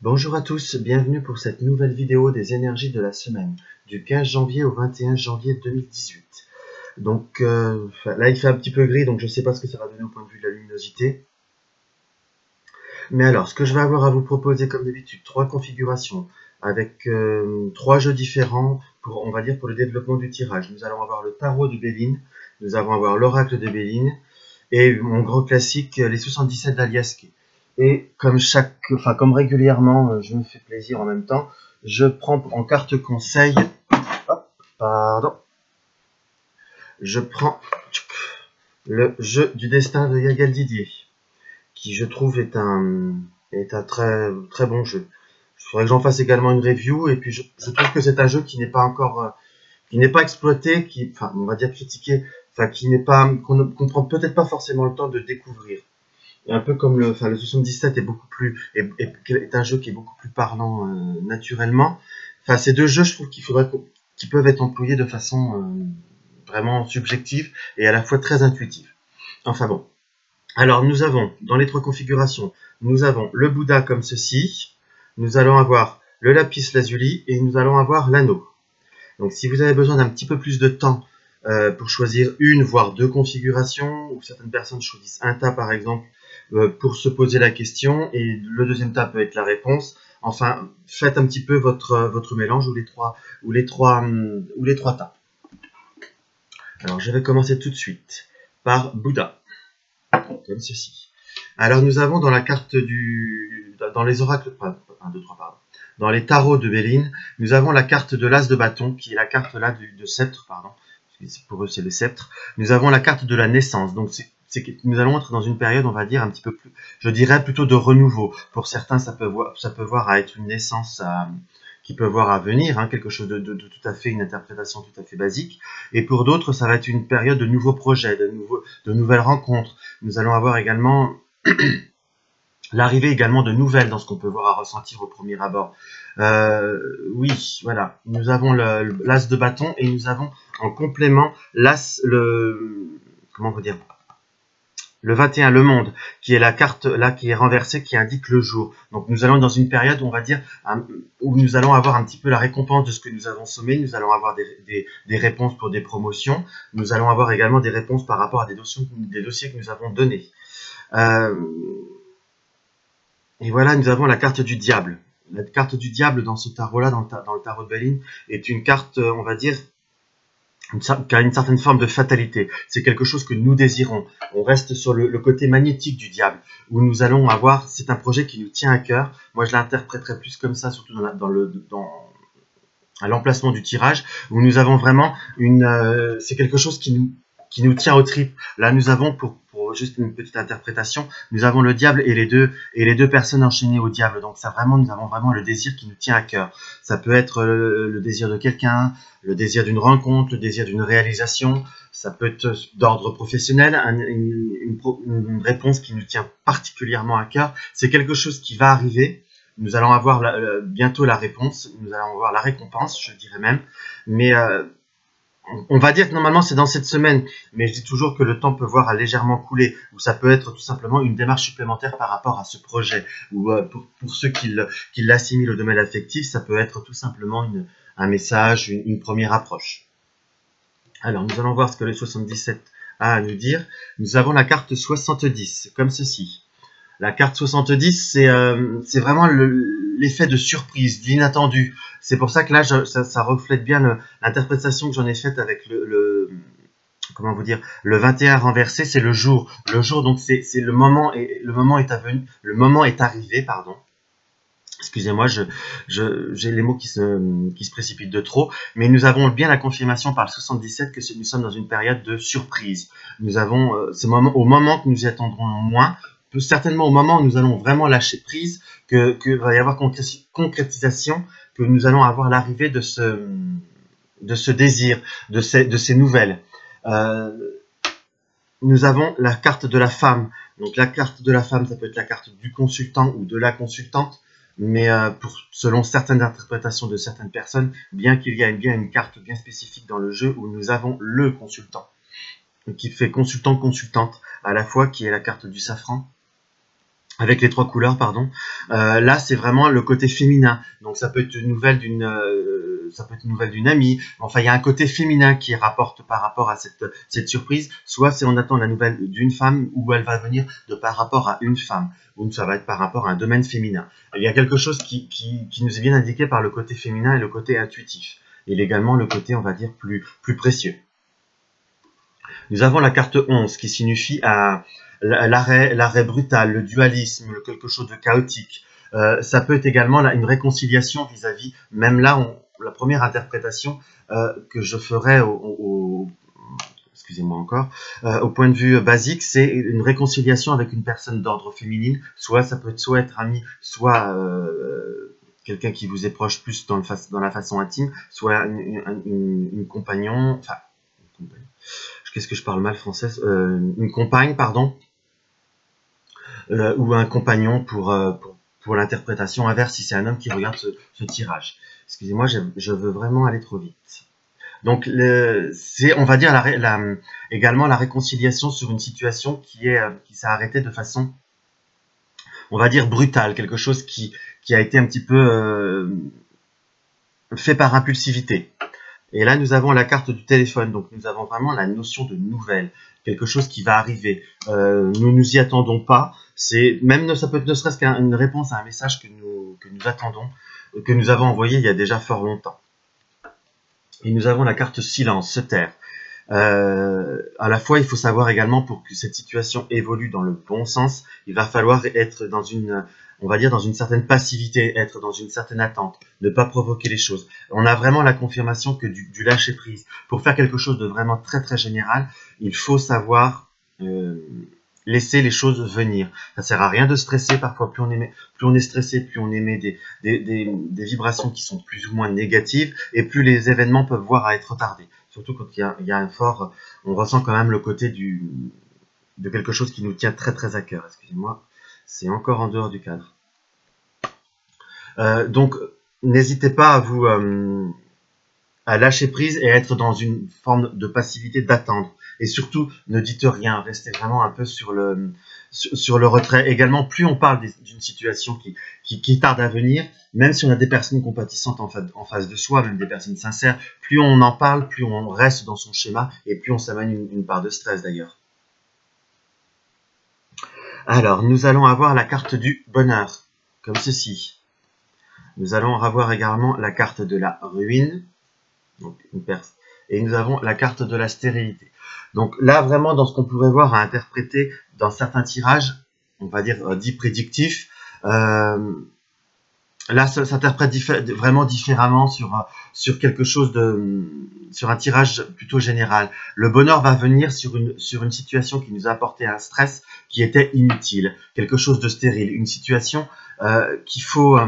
Bonjour à tous, bienvenue pour cette nouvelle vidéo des énergies de la semaine, du 15 janvier au 21 janvier 2018. Donc là il fait un petit peu gris, donc je ne sais pas ce que ça va donner au point de vue de la luminosité. Mais alors, ce que je vais avoir à vous proposer comme d'habitude, 3 configurations avec 3 jeux différents pour, on va dire, pour le développement du tirage. Nous allons avoir le tarot de Béline, nous allons avoir l'oracle de Béline et mon grand classique, les 77 d'Aliasqué. Et comme régulièrement, je me fais plaisir en même temps, je prends en carte conseil, je prends le jeu du destin de Yagal Didier, qui je trouve est un très très bon jeu. Il faudrait que j'en fasse également une review, et puis je trouve que c'est un jeu qui n'est pas encore, qui n'est pas exploité, on va dire critiqué, qu'on ne prend peut-être pas forcément le temps de découvrir. Et un peu comme le 77 est un jeu qui est beaucoup plus parlant naturellement. Enfin, ces deux jeux, je trouve qu'ils peuvent être employés de façon vraiment subjective et à la fois très intuitive. Enfin bon. Alors nous avons, dans les 3 configurations, nous avons le Bouddha comme ceci, nous allons avoir le lapis lazuli et nous allons avoir l'anneau. Donc si vous avez besoin d'un petit peu plus de temps pour choisir une voire 2 configurations, ou certaines personnes choisissent un tas par exemple pour se poser la question, et le deuxième tas peut être la réponse. Enfin, faites un petit peu votre mélange ou les trois tas. Alors je vais commencer tout de suite par Bouddha, comme ceci. Alors nous avons dans la carte dans les oracles, dans les tarots de Béline, nous avons la carte de l'as de bâton, qui est la carte là de sceptre, pardon. Pour eux c'est le sceptre. Nous avons la carte de la naissance, donc nous allons être dans une période, on va dire, un petit peu plus, je dirais plutôt de renouveau. Pour certains, ça peut voir à être une naissance qui peut voir à venir, hein, quelque chose de tout à fait, une interprétation tout à fait basique. Et pour d'autres, ça va être une période de nouveaux projets, de nouvelles rencontres. Nous allons avoir également l'arrivée également de nouvelles dans ce qu'on peut voir à ressentir au premier abord. Oui, voilà. Nous avons l'as de bâton et nous avons en complément comment vous dire, le 21, le monde, qui est la carte là qui est renversée, qui indique le jour. Donc nous allons dans une période, on va dire, où nous allons avoir un petit peu la récompense de ce que nous avons sommé. Nous allons avoir des réponses pour des promotions. Nous allons avoir également des réponses par rapport à des dossiers que nous avons donnés. Et voilà, nous avons la carte du diable. La carte du diable dans ce tarot-là, dans le tarot de Béline, est une carte, on va dire, qui a une certaine forme de fatalité. C'est quelque chose que nous désirons. On reste sur le côté magnétique du diable, où nous allons avoir, c'est un projet qui nous tient à cœur. Moi, je l'interpréterais plus comme ça, surtout à l'emplacement du tirage, où nous avons vraiment c'est quelque chose qui nous tient aux tripes. Là, nous avons, pour juste une petite interprétation, nous avons le diable et les deux personnes enchaînées au diable. Donc ça vraiment, nous avons vraiment le désir qui nous tient à cœur. Ça peut être le désir de quelqu'un, le désir d'une rencontre, le désir d'une réalisation. Ça peut être d'ordre professionnel, une réponse qui nous tient particulièrement à cœur. C'est quelque chose qui va arriver. Nous allons avoir bientôt la réponse, nous allons avoir la récompense, je dirais même. Mais on va dire que normalement c'est dans cette semaine, mais je dis toujours que le temps peut voir à légèrement couler, ou ça peut être tout simplement une démarche supplémentaire par rapport à ce projet, ou pour ceux qui l'assimilent au domaine affectif, ça peut être tout simplement un message, une première approche. Alors nous allons voir ce que le 77 a à nous dire. Nous avons la carte 70, comme ceci. La carte 70, c'est vraiment l'effet de surprise, de l'inattendu. C'est pour ça que là, ça reflète bien l'interprétation que j'en ai faite avec comment vous dire, le 21 renversé, c'est le jour. Le jour, donc c'est le moment, et le moment est arrivé, pardon. Excusez-moi, j'ai les mots qui se précipitent de trop, mais nous avons bien la confirmation par le 77 que nous sommes dans une période de surprise. Nous avons au moment que nous y attendrons moins, certainement au moment où nous allons vraiment lâcher prise, que va y avoir concrétisation, que nous allons avoir l'arrivée de ce désir, de ces nouvelles. Nous avons la carte de la femme. Donc la carte de la femme, ça peut être la carte du consultant ou de la consultante, mais selon certaines interprétations de certaines personnes, bien qu'il y ait bien une carte bien spécifique dans le jeu où nous avons le consultant, qui fait consultant-consultante à la fois, qui est la carte du safran. avec les 3 couleurs, pardon. Là, c'est vraiment le côté féminin. Donc, ça peut être une nouvelle d'une amie. Enfin, il y a un côté féminin qui rapporte par rapport à cette surprise. Soit c'est on attend la nouvelle d'une femme, ou elle va venir de par rapport à une femme, ou ça va être par rapport à un domaine féminin. Il y a quelque chose qui nous est bien indiqué par le côté féminin et le côté intuitif. Et également le côté, on va dire, plus précieux. Nous avons la carte 11 qui signifie l'arrêt brutal, le dualisme, quelque chose de chaotique. Ça peut être également une réconciliation vis-à-vis, même là, la première interprétation que je ferai excusez-moi encore, au point de vue basique, c'est une réconciliation avec une personne d'ordre féminine, ça peut soit être ami, soit quelqu'un qui vous est proche plus dans la façon intime, soit une compagnon, enfin, qu'est-ce que je parle mal français, une compagne, pardon, ou un compagnon pour l'interprétation inverse si c'est un homme qui regarde ce tirage. Excusez-moi, je veux vraiment aller trop vite. Donc, c'est, on va dire, également la réconciliation sur une situation qui s'est arrêtée de façon, on va dire, brutale, quelque chose qui a été un petit peu fait par impulsivité. Et là, nous avons la carte du téléphone, donc nous avons vraiment la notion de nouvelle, quelque chose qui va arriver. Nous nous y attendons pas. Ça peut être ne serait-ce qu'une réponse à un message que nous attendons, que nous avons envoyé il y a déjà fort longtemps. Et nous avons la carte silence, se taire. À la fois, il faut savoir également, pour que cette situation évolue dans le bon sens, il va falloir être dans on va dire dans une certaine passivité, être dans une certaine attente, ne pas provoquer les choses. On a vraiment la confirmation que du lâcher prise. Pour faire quelque chose de vraiment très très général, il faut savoir laisser les choses venir. Ça sert à rien de stresser. Parfois, plus on est stressé, plus on émet des vibrations qui sont plus ou moins négatives, et plus les événements peuvent voir à être retardés. Surtout quand il y a un fort, on ressent quand même le côté de quelque chose qui nous tient très très à cœur. Excusez-moi, c'est encore en dehors du cadre. Donc, n'hésitez pas à lâcher prise et à être dans une forme de passivité, d'attendre. Et surtout, ne dites rien, restez vraiment un peu sur le retrait. Également, plus on parle d'une situation qui tarde à venir, même si on a des personnes compatissantes en face de soi, même des personnes sincères, plus on en parle, plus on reste dans son schéma et plus on s'amène une part de stress d'ailleurs. Alors, nous allons avoir la carte du bonheur, comme ceci. Nous allons avoir également la carte de la ruine, donc et nous avons la carte de la stérilité. Donc là, vraiment, dans ce qu'on pourrait voir à interpréter dans certains tirages, on va dire dits prédictifs, là, ça s'interprète vraiment différemment sur quelque chose sur un tirage plutôt général. Le bonheur va venir sur une situation qui nous a apporté un stress qui était inutile, quelque chose de stérile, une situation qu'il faut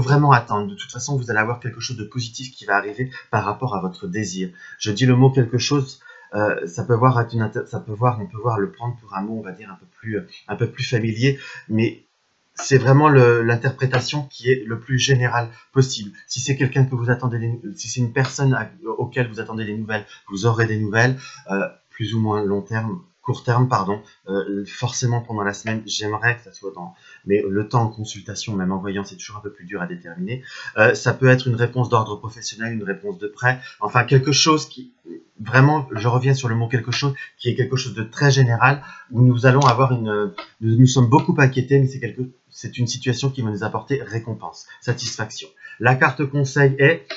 vraiment attendre. De toute façon, vous allez avoir quelque chose de positif qui va arriver par rapport à votre désir. Je dis le mot quelque chose, on peut voir le prendre pour un mot, on va dire un peu plus familier, mais c'est vraiment l'interprétation qui est le plus générale possible. Si c'est quelqu'un que vous attendez, si c'est une personne auquel vous attendez des nouvelles, vous aurez des nouvelles, plus ou moins court terme, pardon. Forcément pendant la semaine, j'aimerais que ça soit mais le temps en consultation, même en voyant, c'est toujours un peu plus dur à déterminer. Ça peut être une réponse d'ordre professionnel, une réponse de prêt, enfin quelque chose qui, vraiment, je reviens sur le mot quelque chose, qui est quelque chose de très général, où nous allons avoir nous sommes beaucoup inquiétés, mais c'est une situation qui va nous apporter récompense, satisfaction. La carte conseil est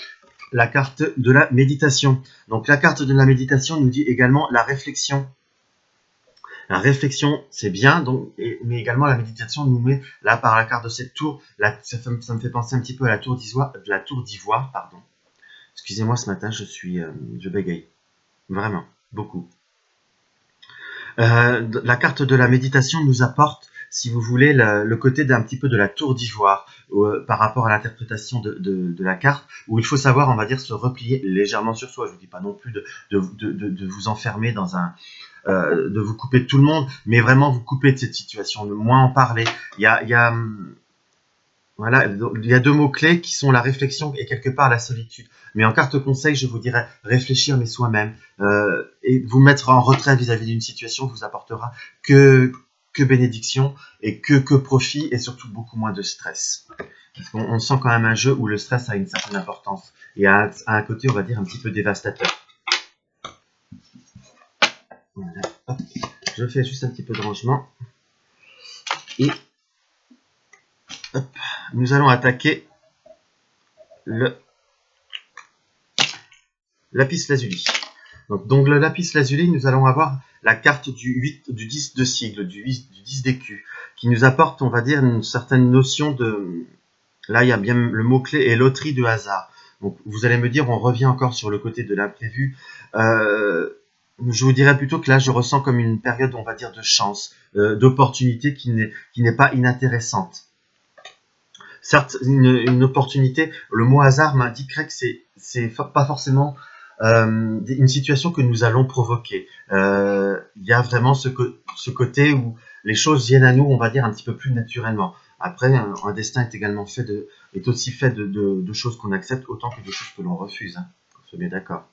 la carte de la méditation. Donc la carte de la méditation nous dit également la réflexion. La réflexion, c'est bien, mais également la méditation nous met, là, par la carte de cette tour, ça me fait penser un petit peu à la tour d'ivoire, pardon. Excusez-moi, ce matin, je bégaye. Vraiment, beaucoup. La carte de la méditation nous apporte, si vous voulez, le côté d'un petit peu de la tour d'ivoire par rapport à l'interprétation de la carte, où il faut savoir, on va dire, se replier légèrement sur soi. Je ne vous dis pas non plus de vous enfermer de vous couper de tout le monde, mais vraiment vous couper de cette situation, de moins en parler. Voilà, il y a deux mots-clés qui sont la réflexion et quelque part la solitude. Mais en carte conseil, je vous dirais réfléchir mais soi-même. Et vous mettre en retrait vis-à-vis d'une situation vous apportera que que bénédiction et que profit et surtout beaucoup moins de stress. Parce qu'on sent quand même un jeu où le stress a une certaine importance et a un côté, on va dire, un petit peu dévastateur. Voilà. Hop. Je fais juste un petit peu de rangement. Et hop, nous allons attaquer le lapis lazuli. Donc le lapis lazuli, nous allons avoir la carte du 10 de sigle, du 10 d'écu, qui nous apporte, on va dire, une certaine notion de... Là, il y a bien le mot-clé et loterie de hasard. Donc vous allez me dire, on revient encore sur le côté de l'imprévu. Je vous dirais plutôt que là, je ressens comme une période, on va dire, de chance, d'opportunité qui n'est pas inintéressante. Certes, une opportunité, le mot hasard m'indiquerait que c'est pas forcément une situation que nous allons provoquer. Il y a vraiment ce côté où les choses viennent à nous, on va dire, un petit peu plus naturellement. Après, un destin est aussi fait de choses qu'on accepte autant que de choses que l'on refuse. Hein. On se met d'accord.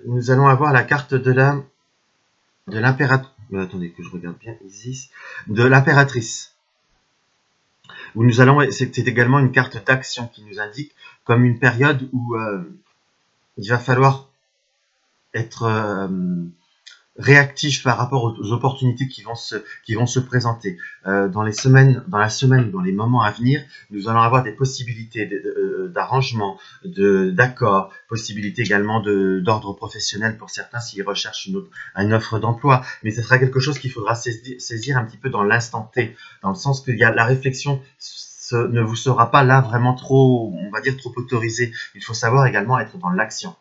Nous allons avoir la carte de l'impératrice. Attendez que je regarde bien, Isis. De l'impératrice. Où nous allons, c'est également une carte d'action qui nous indique comme une période où il va falloir être réactif par rapport aux opportunités qui vont se présenter. Dans la semaine, dans les moments à venir, nous allons avoir des possibilités d'arrangement, d'accords, possibilités également d'ordre professionnel pour certains s'ils recherchent une offre d'emploi. Mais ce sera quelque chose qu'il faudra saisir un petit peu dans l'instant T, dans le sens que la réflexion ne vous sera pas là vraiment trop, on va dire, trop autorisée. Il faut savoir également être dans l'action.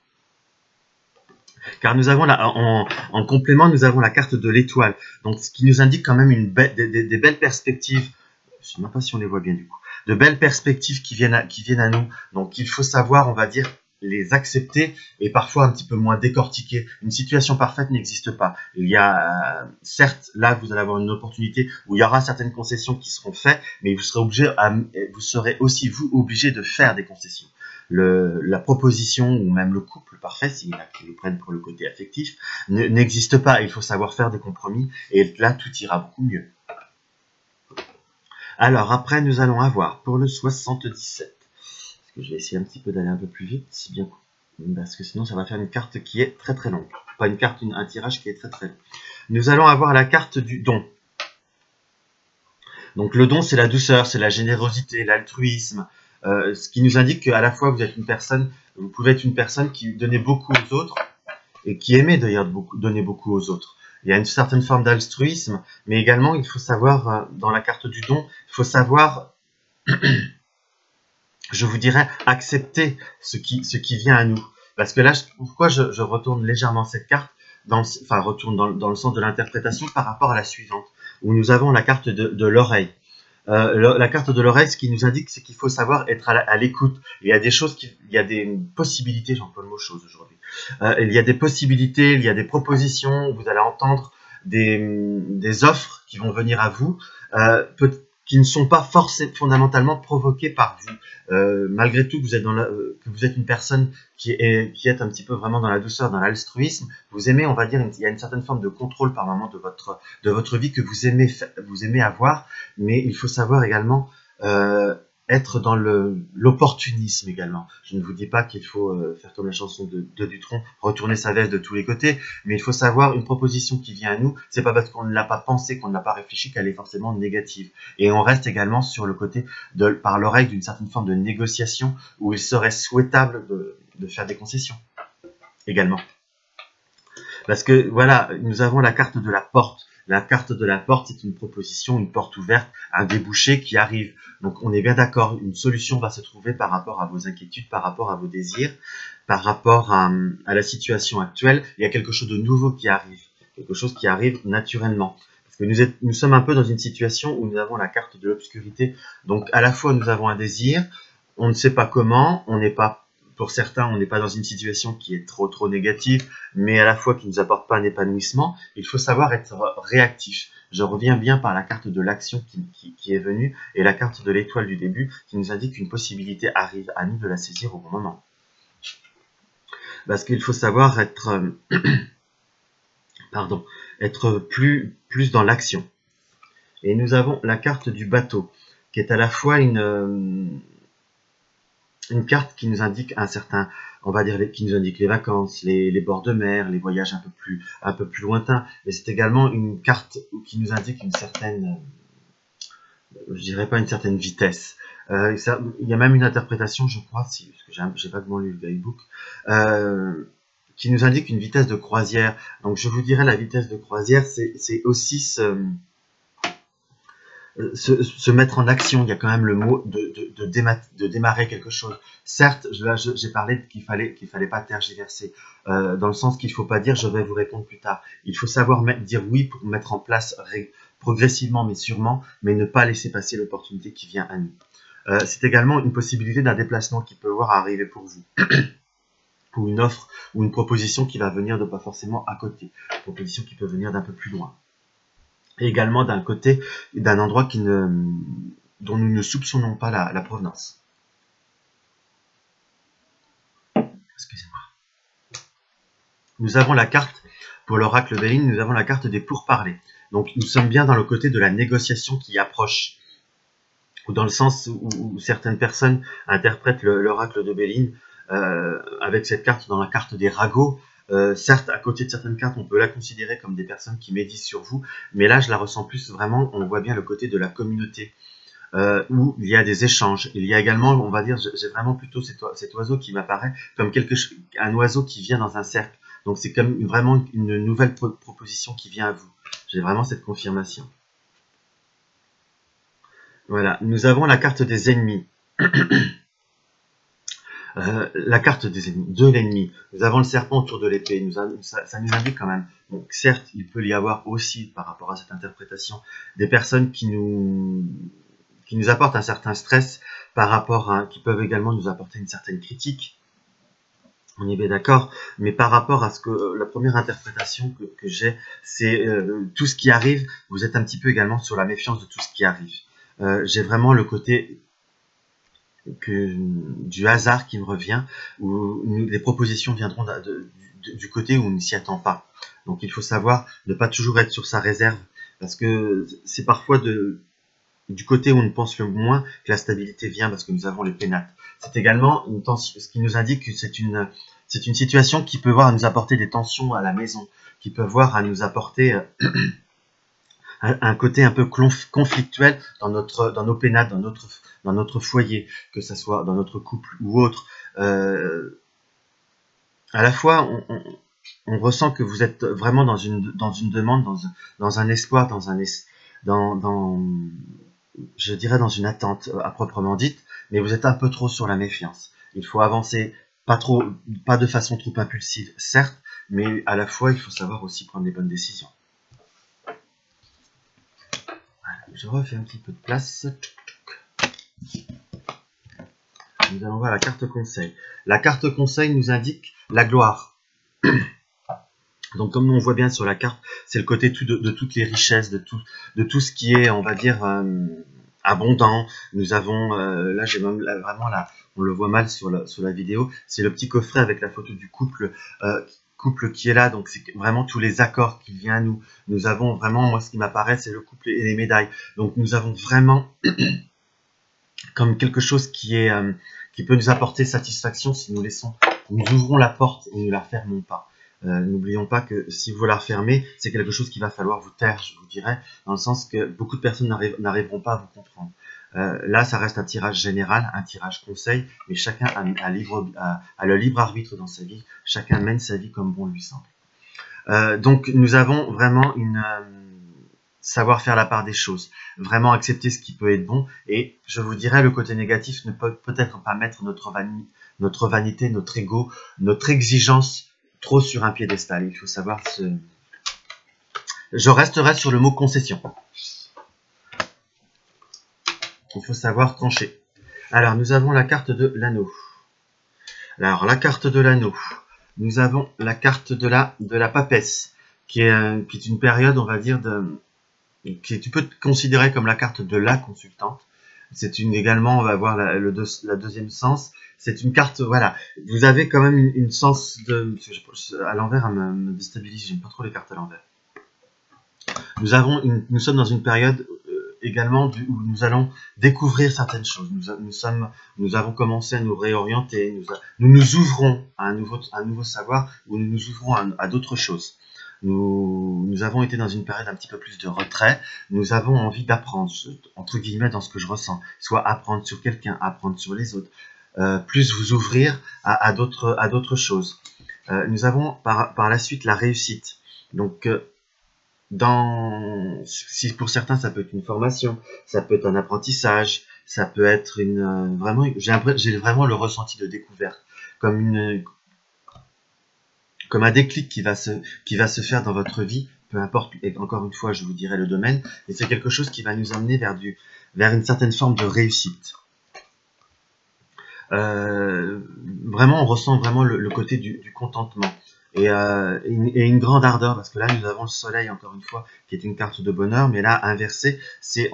Car nous avons en complément, nous avons la carte de l'étoile, donc ce qui nous indique quand même des belles perspectives. Je ne sais même pas si on les voit bien du coup. De belles perspectives qui viennent à nous. Donc il faut savoir, on va dire, les accepter et parfois un petit peu moins décortiquer. Une situation parfaite n'existe pas. Il y a, certes, là vous allez avoir une opportunité où il y aura certaines concessions qui seront faites, mais vous serez aussi vous obligé de faire des concessions. La proposition ou même le couple parfait, s'il y en a qui le prennent pour le côté affectif, n'existe pas. Il faut savoir faire des compromis et là tout ira beaucoup mieux. Alors après nous allons avoir pour le 77, parce que je vais essayer un petit peu d'aller un peu plus vite, si bien, parce que sinon ça va faire une carte qui est très très longue. Pas une carte, un tirage qui est très très long. Nous allons avoir la carte du don. Donc le don, c'est la douceur, c'est la générosité, l'altruisme. Ce qui nous indique qu'à la fois vous pouvez être une personne qui donnait beaucoup aux autres et qui aimait d'ailleurs donner beaucoup aux autres. Il y a une certaine forme d'altruisme, mais également il faut savoir, dans la carte du don, il faut savoir, je vous dirais, accepter ce qui vient à nous. Parce que là, pourquoi je retourne légèrement cette carte, retourne dans le sens de l'interprétation par rapport à la suivante, où nous avons la carte de l'oreille. La carte de l'oreille, ce qui nous indique, c'est qu'il faut savoir être à l'écoute. Il y a des choses, il y a des possibilités, j'emploie le mot chose aujourd'hui. Il y a des possibilités, il y a des propositions, vous allez entendre des offres qui vont venir à vous, qui ne sont pas fondamentalement provoquées par vous. Malgré tout, que vous êtes une personne qui est un petit peu vraiment dans la douceur, dans l'altruisme, vous aimez, on va dire, il y a une certaine forme de contrôle par moment de votre vie que vous aimez avoir, mais il faut savoir également être dans l'opportunisme également. Je ne vous dis pas qu'il faut faire comme la chanson de Dutronc, retourner sa veste de tous les côtés, mais il faut savoir une proposition qui vient à nous, c'est pas parce qu'on ne l'a pas pensé, qu'on ne l'a pas réfléchi qu'elle est forcément négative. Et on reste également sur le côté par l'oreille d'une certaine forme de négociation où il serait souhaitable de faire des concessions également. Parce que voilà, nous avons la carte de la porte. La carte de la porte, c'est une proposition, une porte ouverte, un débouché qui arrive. Donc on est bien d'accord, une solution va se trouver par rapport à vos inquiétudes, par rapport à vos désirs, par rapport à la situation actuelle. Il y a quelque chose de nouveau qui arrive, quelque chose qui arrive naturellement. Parce que nous sommes un peu dans une situation où nous avons la carte de l'obscurité. Donc à la fois nous avons un désir, on ne sait pas comment, pour certains, on n'est pas dans une situation qui est trop négative, mais à la fois qui ne nous apporte pas un épanouissement. Il faut savoir être réactif. Je reviens bien par la carte de l'action qui est venue et la carte de l'étoile du début qui nous indique qu'une possibilité arrive à nous de la saisir au bon moment. Parce qu'il faut savoir être plus dans l'action. Et nous avons la carte du bateau, qui est à la fois une carte qui nous indique un certain, on va dire, qui nous indique les vacances, les bords de mer, les voyages un peu plus lointains. Mais c'est également une carte qui nous indique une certaine, je dirais pas une certaine vitesse. Il y a même une interprétation, je crois, parce que j'ai vaguement lu le guidebook, qui nous indique une vitesse de croisière. Donc je vous dirais, la vitesse de croisière, c'est aussi se mettre en action. Il y a quand même le mot de démarrer quelque chose. Certes, j'ai parlé qu'il fallait pas tergiverser, dans le sens qu'il faut pas dire je vais vous répondre plus tard. Il faut savoir dire oui pour mettre en place progressivement mais sûrement, mais ne pas laisser passer l'opportunité qui vient à nous. C'est également une possibilité d'un déplacement qui peut arriver pour vous. Ou une offre ou une proposition qui va venir de pas forcément à côté. Une proposition qui peut venir d'un peu plus loin. Et également d'un côté, d'un endroit dont nous ne soupçonnons pas la provenance. Excusez-moi. Nous avons la carte, pour l'oracle Béline, nous avons la carte des pourparlers. Donc nous sommes bien dans le côté de la négociation qui approche. Ou dans le sens où certaines personnes interprètent l'oracle de Béline avec cette carte dans la carte des ragots. Certes, à côté de certaines cartes, on peut la considérer comme des personnes qui méditent sur vous, mais là, je la ressens plus vraiment, on voit bien le côté de la communauté, où il y a des échanges. Il y a également, on va dire, j'ai vraiment plutôt cet oiseau qui m'apparaît comme un oiseau qui vient dans un cercle. Donc c'est comme vraiment une nouvelle proposition qui vient à vous. J'ai vraiment cette confirmation. Voilà, nous avons la carte des ennemis. La carte des ennemis, de l'ennemi. Nous avons le serpent autour de l'épée. Ça nous indique quand même. Donc certes, il peut y avoir aussi, par rapport à cette interprétation, des personnes qui nous apportent un certain stress par rapport à, qui peuvent également nous apporter une certaine critique. On y est d'accord, mais par rapport à ce que la première interprétation que j'ai, c'est tout ce qui arrive. Vous êtes un petit peu également sur la méfiance de tout ce qui arrive. J'ai vraiment le côté du hasard qui me revient, où les propositions viendront du côté où on ne s'y attend pas. Donc il faut savoir ne pas toujours être sur sa réserve, parce que c'est parfois du côté où on pense le moins que la stabilité vient, parce que nous avons les pénates. C'est également une tension, ce qui nous indique que c'est une situation qui peut voir à nous apporter des tensions à la maison, qui peut voir à nous apporter un côté un peu conflictuel dans nos pénates, dans notre foyer, que ce soit dans notre couple ou autre. À la fois, on ressent que vous êtes vraiment dans une demande, dans un espoir, je dirais dans une attente à proprement dite, mais vous êtes un peu trop sur la méfiance. Il faut avancer pas de façon trop impulsive, certes, mais à la fois, il faut savoir aussi prendre les bonnes décisions. Je refais un petit peu de place. Nous allons voir la carte conseil. La carte conseil nous indique la gloire. Donc comme on voit bien sur la carte, c'est le côté de toutes les richesses, de tout ce qui est, on va dire, abondant. Nous avons, là j'ai même vraiment là, on le voit mal sur la vidéo, c'est le petit coffret avec la photo du couple qui est là, donc c'est vraiment tous les accords qui viennent à nous. Nous avons vraiment, moi ce qui m'apparaît, c'est le couple et les médailles. Donc nous avons vraiment comme quelque chose qui peut nous apporter satisfaction si nous ouvrons la porte et ne la fermons pas. N'oublions pas que si vous la refermez, c'est quelque chose qu'il va falloir vous taire, je vous dirais, dans le sens que beaucoup de personnes n'arriveront pas à vous comprendre. Là, ça reste un tirage général, un tirage conseil, mais chacun a le libre arbitre dans sa vie, chacun mène sa vie comme bon lui semble. Donc, nous avons vraiment savoir faire la part des choses, vraiment accepter ce qui peut être bon, et je vous dirais, le côté négatif ne peut peut-être pas mettre notre vanité, notre ego, notre exigence trop sur un piédestal. Il faut savoir Je resterai sur le mot concession. Il faut savoir trancher. Alors, nous avons la carte de l'anneau. Alors, la carte de l'anneau. Nous avons la carte de la papesse, qui est une période, on va dire, tu peux considérer comme la carte de la consultante. C'est également, on va voir la deuxième sens. C'est une carte, voilà. Vous avez quand même une sens à l'envers, elle me déstabilise. J'aime pas trop les cartes à l'envers. Nous sommes dans une période également où nous allons découvrir certaines choses. Nous avons commencé à nous réorienter, nous nous ouvrons à un nouveau savoir, ou nous nous ouvrons à d'autres choses. Nous avons été dans une période un petit peu plus de retrait. Nous avons envie d'apprendre, entre guillemets, dans ce que je ressens. Soit apprendre sur quelqu'un, apprendre sur les autres. Plus vous ouvrir à d'autres choses. Nous avons par la suite la réussite. Donc, si pour certains ça peut être une formation, ça peut être un apprentissage, ça peut être vraiment, j'ai vraiment le ressenti de découverte, comme un déclic qui va se faire dans votre vie, peu importe, et encore une fois je vous dirai le domaine, et c'est quelque chose qui va nous emmener vers une certaine forme de réussite. Vraiment on ressent vraiment le côté du contentement. Et une grande ardeur, parce que là nous avons le soleil encore une fois qui est une carte de bonheur, mais là inversé c'est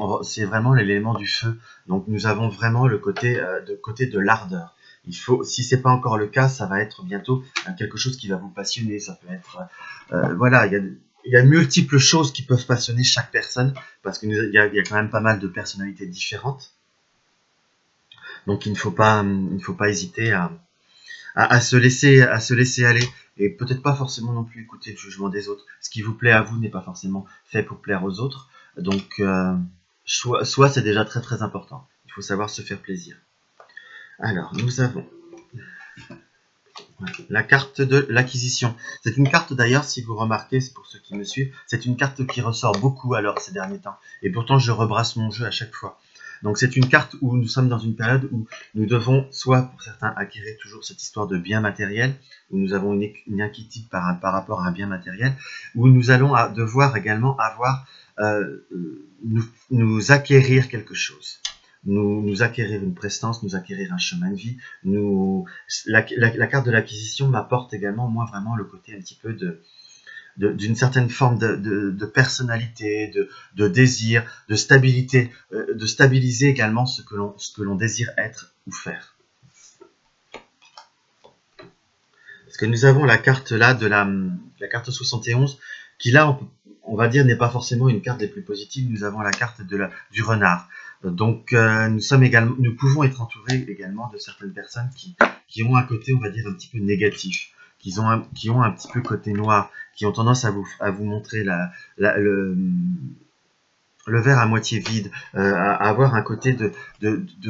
vraiment l'élément du feu. Donc nous avons vraiment le côté de l'ardeur. Si c'est pas encore le cas, ça va être bientôt quelque chose qui va vous passionner. Ça peut être voilà, il y a multiples choses qui peuvent passionner chaque personne, parce qu'il y a quand même pas mal de personnalités différentes. Donc il ne faut pas hésiter à se laisser aller, et peut-être pas forcément non plus écouter le jugement des autres. Ce qui vous plaît à vous n'est pas forcément fait pour plaire aux autres. Donc soit c'est déjà très très important. Il faut savoir se faire plaisir. Alors nous avons la carte de l'acquisition. C'est une carte d'ailleurs, si vous remarquez, c'est pour ceux qui me suivent, c'est une carte qui ressort beaucoup alors ces derniers temps. Et pourtant je rebrasse mon jeu à chaque fois. Donc c'est une carte où nous sommes dans une période où nous devons, soit pour certains, acquérir toujours cette histoire de bien matériel, où nous avons une inquiétude par rapport à un bien matériel, où nous allons devoir également nous acquérir quelque chose. Nous acquérir une prestance, nous acquérir un chemin de vie. La carte de l'acquisition m'apporte également, moi, vraiment le côté un petit peu d'une certaine forme de personnalité, de désir, de stabilité, de stabiliser également ce que l'on désire être ou faire. Parce que nous avons la carte là de la carte 71, qui là, on va dire, n'est pas forcément une carte des plus positives. Nous avons la carte du renard. Donc nous pouvons être entourés également de certaines personnes qui ont un côté, on va dire, un petit peu négatif, qui ont un petit peu côté noir, qui ont tendance à vous montrer le verre à moitié vide, à avoir un côté de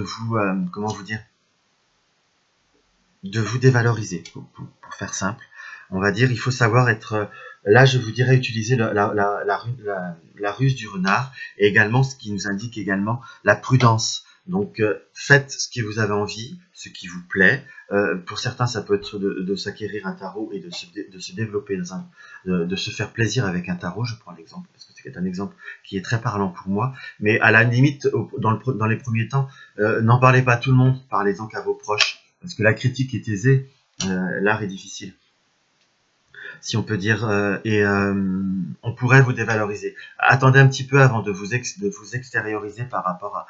vous, comment vous dire, de vous dévaloriser, pour faire simple. On va dire, il faut savoir être, là je vous dirais utiliser la ruse du renard, et également ce qui nous indique également la prudence. Donc faites ce que vous avez envie, ce qui vous plaît. Pour certains ça peut être de s'acquérir un tarot et de se développer, de se faire plaisir avec un tarot. Je prends l'exemple parce que c'est un exemple qui est très parlant pour moi. Mais à la limite, dans les premiers temps, n'en parlez pas à tout le monde, parlez-en qu'à vos proches. Parce que la critique est aisée, l'art est difficile. Si on peut dire, on pourrait vous dévaloriser. Attendez un petit peu avant de vous extérioriser par rapport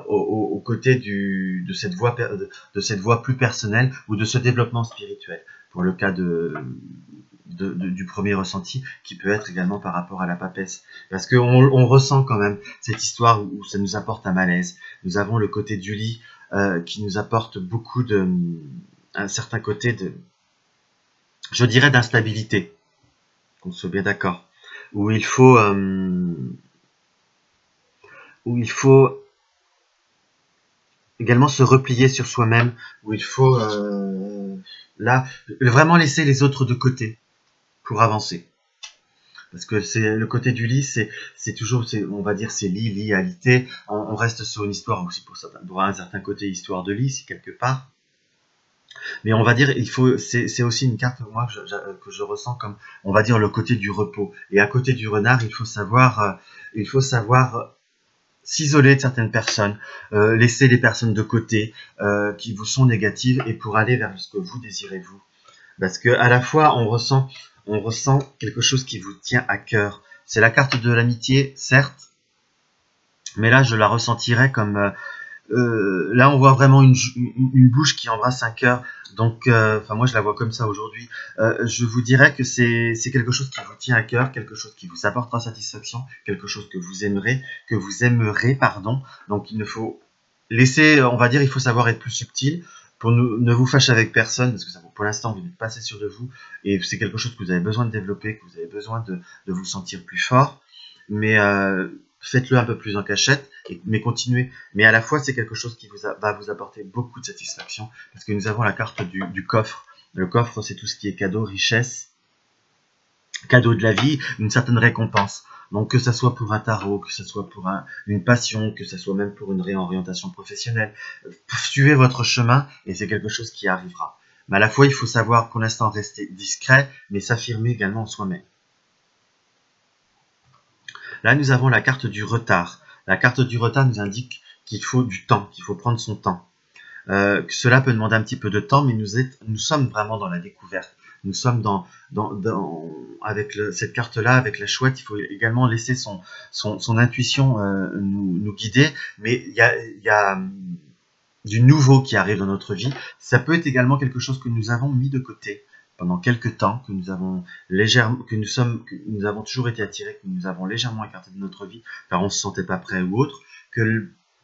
au côté de cette voie plus personnelle, ou de ce développement spirituel, pour le cas du premier ressenti, qui peut être également par rapport à la papesse. Parce qu'on ressent quand même cette histoire où ça nous apporte un malaise. Nous avons le côté du lit, qui nous apporte beaucoup un certain côté je dirais d'instabilité, qu'on soit bien d'accord, où il faut également se replier sur soi-même, où il faut là vraiment laisser les autres de côté pour avancer. Parce que c'est le côté du lit, c'est toujours, on va dire, c'est lialité. On reste sur une histoire aussi, pour un certain côté histoire de lit, si quelque part. Mais on va dire, c'est aussi une carte, moi, que je ressens comme, on va dire, le côté du repos. Et à côté du renard, il faut savoir s'isoler de certaines personnes, laisser les personnes de côté, qui vous sont négatives, et pour aller vers ce que vous désirez vous. Parce que à la fois, on ressent quelque chose qui vous tient à cœur. C'est la carte de l'amitié, certes, mais là, je la ressentirais comme là, on voit vraiment une bouche qui embrasse un cœur. Donc, enfin, moi, je la vois comme ça aujourd'hui. Je vous dirais que c'est quelque chose qui vous tient à cœur, quelque chose qui vous apportera satisfaction, quelque chose que vous aimerez, pardon. Donc, il ne faut laisser, on va dire, il faut savoir être plus subtil. Pour ne vous fâcher avec personne, parce que ça, pour l'instant, vous n'êtes pas assez sûr de vous, et c'est quelque chose que vous avez besoin de développer, que vous avez besoin de vous sentir plus fort. Mais faites-le un peu plus en cachette, mais continuez. Mais à la fois, c'est quelque chose qui va vous apporter beaucoup de satisfaction, parce que nous avons la carte du coffre. Le coffre, c'est tout ce qui est cadeau, richesse, cadeau de la vie, une certaine récompense. Donc que ça soit pour un tarot, que ce soit pour une passion, que ce soit même pour une réorientation professionnelle, suivez votre chemin et c'est quelque chose qui arrivera. Mais à la fois, il faut savoir pour l'instant rester discret, mais s'affirmer également en soi-même. Là, nous avons la carte du retard. La carte du retard nous indique qu'il faut du temps, qu'il faut prendre son temps. Cela peut demander un petit peu de temps, mais nous sommes vraiment dans la découverte. Nous sommes avec cette carte-là, avec la chouette, il faut également laisser son intuition nous guider. Mais il y a du nouveau qui arrive dans notre vie. Ça peut être également quelque chose que nous avons mis de côté pendant quelques temps, que nous avons toujours été attirés, que nous avons légèrement écarté de notre vie, car on ne se sentait pas prêt ou autre,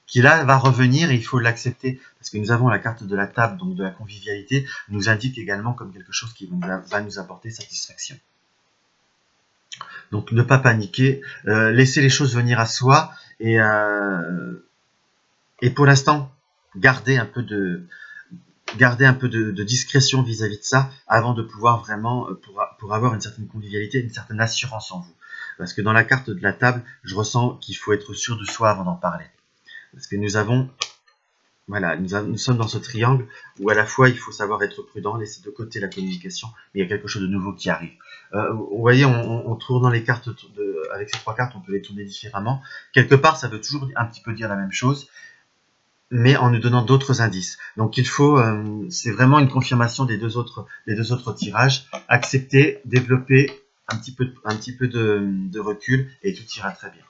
qui là va revenir et il faut l'accepter, parce que nous avons la carte de la table, donc de la convivialité, nous indique également comme quelque chose qui va nous apporter satisfaction. Donc ne pas paniquer, laisser les choses venir à soi, et pour l'instant, garder un peu de discrétion vis-à-vis de ça, avant de pouvoir vraiment, pour avoir une certaine convivialité, une certaine assurance en vous. Parce que dans la carte de la table, je ressens qu'il faut être sûr de soi avant d'en parler. Parce que nous sommes dans ce triangle où à la fois il faut savoir être prudent, laisser de côté la communication, mais il y a quelque chose de nouveau qui arrive. Vous voyez, on tourne dans les cartes, avec ces trois cartes, on peut les tourner différemment. Quelque part, ça veut toujours un petit peu dire la même chose, mais en nous donnant d'autres indices. Donc il faut, c'est vraiment une confirmation des deux autres tirages. Accepter, développer un petit peu de recul et tout ira très bien.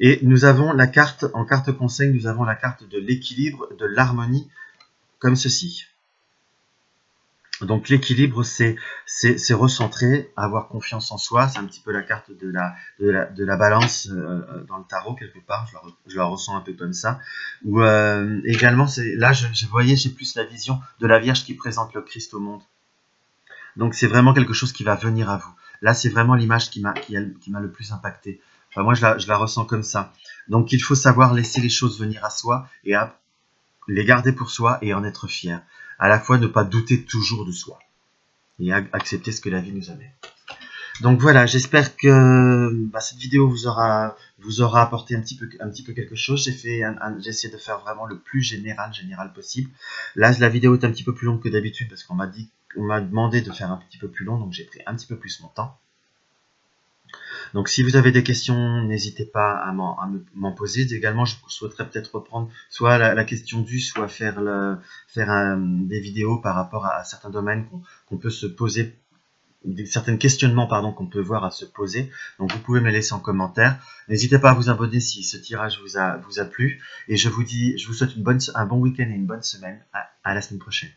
Et nous avons la carte, en carte conseil, nous avons la carte de l'équilibre, de l'harmonie, comme ceci. Donc l'équilibre, c'est recentrer, avoir confiance en soi. C'est un petit peu la carte de la balance dans le tarot quelque part. Je la ressens un peu comme ça. Ou également, là, j'ai plus la vision de la Vierge qui présente le Christ au monde. Donc c'est vraiment quelque chose qui va venir à vous. Là, c'est vraiment l'image qui m'a le plus impacté. Enfin, moi, je la ressens comme ça. Donc il faut savoir laisser les choses venir à soi et les garder pour soi et en être fier. À la fois ne pas douter toujours de soi et accepter ce que la vie nous amène. Donc voilà, j'espère que cette vidéo vous aura apporté un petit peu quelque chose. J'ai essayé de faire vraiment le plus général possible. Là, la vidéo est un petit peu plus longue que d'habitude parce qu'on m'a demandé de faire un petit peu plus long, donc j'ai pris un petit peu plus mon temps. Donc si vous avez des questions, n'hésitez pas à m'en poser. Également, je souhaiterais peut-être reprendre soit la question du, soit faire des vidéos par rapport à certains domaines qu'on peut se poser, certains questionnements qu'on peut voir à se poser. Donc vous pouvez me les laisser en commentaire. N'hésitez pas à vous abonner si ce tirage vous a plu. Et je vous souhaite un bon week-end et une bonne semaine. À la semaine prochaine.